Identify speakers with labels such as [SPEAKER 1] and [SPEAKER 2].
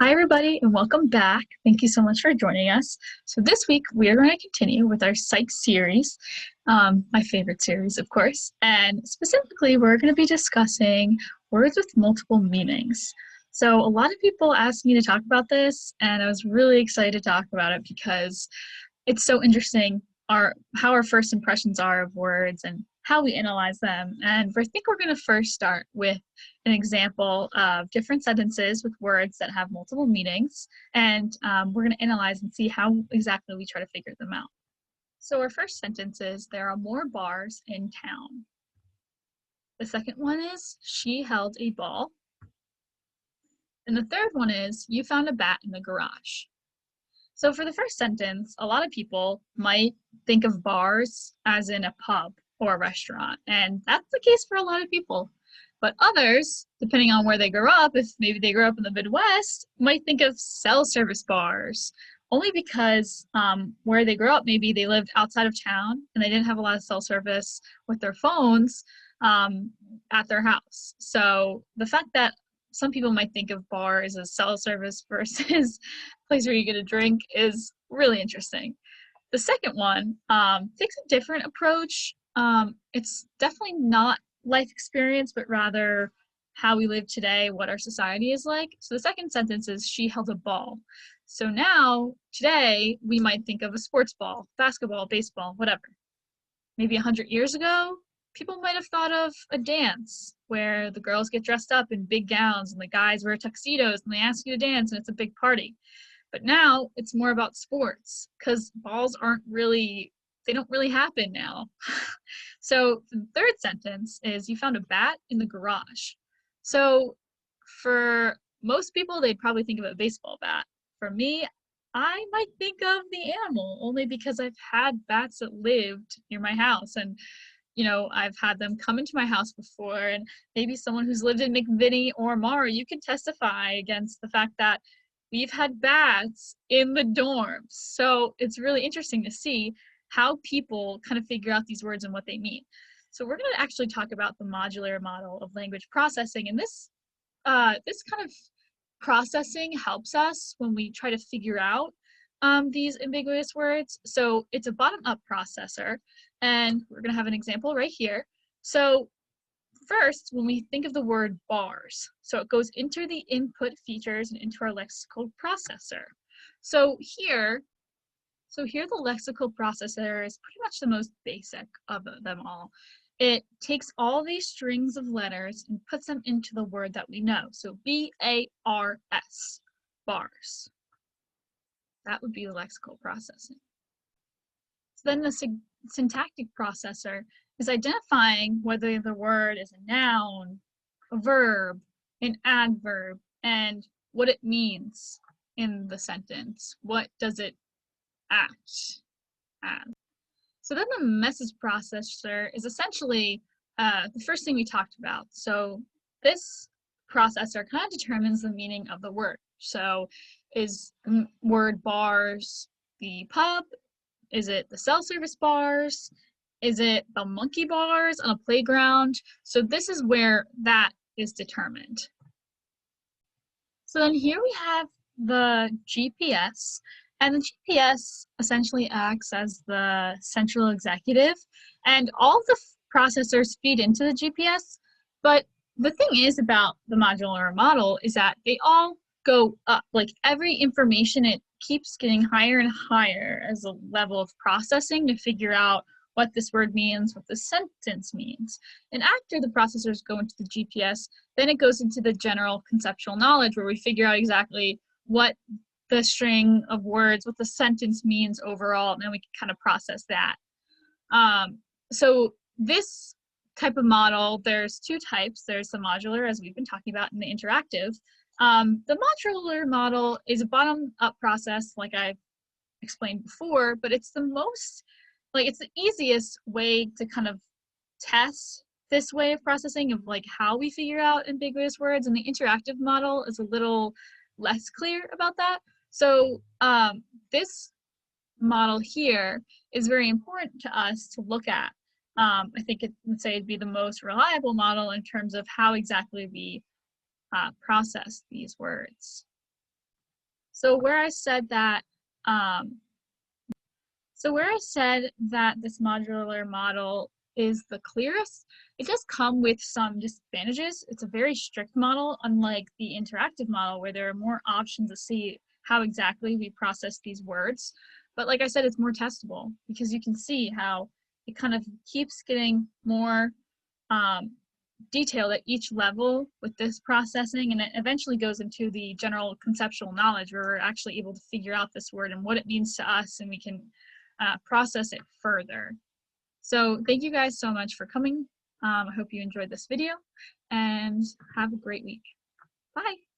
[SPEAKER 1] Hi, everybody, and welcome back. Thank you so much for joining us. So this week, we are going to continue with our psych series, my favorite series, of course. And specifically, we're going to be discussing words with multiple meanings. So a lot of people asked me to talk about this, and I was really excited to talk about it because it's so interesting how our first impressions are of words and how we analyze them. And I think we're going to first start with an example of different sentences with words that have multiple meanings, and we're going to analyze and see how exactly we try to figure them out. So our first sentence is, there are more bars in town. The second one is, she held a ball. And the third one is, you found a bat in the garage. So for the first sentence, a lot of people might think of bars as in a pub or a restaurant, and that's the case for a lot of people. But others, depending on where they grew up, if maybe they grew up in the Midwest, might think of cell service bars, only because where they grew up, maybe they lived outside of town and they didn't have a lot of cell service with their phones at their house. So the fact that some people might think of bars as cell service versus place where you get a drink is really interesting. The second one takes a different approach. It's definitely not life experience, but rather how we live today, what our society is like. So the second sentence is, she held a ball. So now, today, we might think of a sports ball, basketball, baseball, whatever. Maybe 100 years ago, people might have thought of a dance where the girls get dressed up in big gowns and the guys wear tuxedos and they ask you to dance and it's a big party. But now it's more about sports because balls they don't really happen now. So the third sentence is, you found a bat in the garage. So for most people, they'd probably think of a baseball bat. For me, I might think of the animal only because I've had bats that lived near my house, and I've had them come into my house before, and maybe someone who's lived in McVinney or Mara, you can testify against the fact that we've had bats in the dorms. So it's really interesting to see how people kind of figure out these words and what they mean. So we're going to actually talk about the modular model of language processing, and this kind of processing helps us when we try to figure out these ambiguous words. So it's a bottom-up processor, and we're going to have an example right here. So first, when we think of the word bars, so it goes into the input features and into our lexical processor. So here the lexical processor is pretty much the most basic of them all. It takes all these strings of letters and puts them into the word that we know. So B-A-R-S, bars. That would be the lexical processing. So then the syntactic processor is identifying whether the word is a noun, a verb, an adverb, and what it means in the sentence. What does it act as? So then the message processor is essentially the first thing we talked about. So this processor kind of determines the meaning of the word. So is word bars the pub? Is it the cell service bars? Is it the monkey bars on a playground? So this is where that is determined. So then here we have the GPS, and the GPS essentially acts as the central executive, and all of the processors feed into the GPS. But the thing is about the modular model is that they all go up. Like every information, it keeps getting higher and higher as a level of processing to figure out what this word means, what the sentence means. And after the processors go into the GPS, then it goes into the general conceptual knowledge where we figure out exactly what the string of words, what the sentence means overall, and then we can kind of process that. So this type of model, there's two types. There's the modular, as we've been talking about, and the interactive. The modular model is a bottom-up process, like I explained before, but it's it's the easiest way to kind of test this way of processing of like how we figure out ambiguous words, and the interactive model is a little less clear about that. So this model here is very important to us to look at. I think it'd be the most reliable model in terms of how exactly we process these words. So where I said that um, this modular model is the clearest, it does come with some disadvantages. It's a very strict model, unlike the interactive model where there are more options to see how exactly we process these words. But like I said, it's more testable because you can see how it kind of keeps getting more um, detailed at each level with this processing, and it eventually goes into the general conceptual knowledge where we're actually able to figure out this word and what it means to us, and we can process it further. So thank you guys so much for coming. I hope you enjoyed this video, and have a great week. Bye.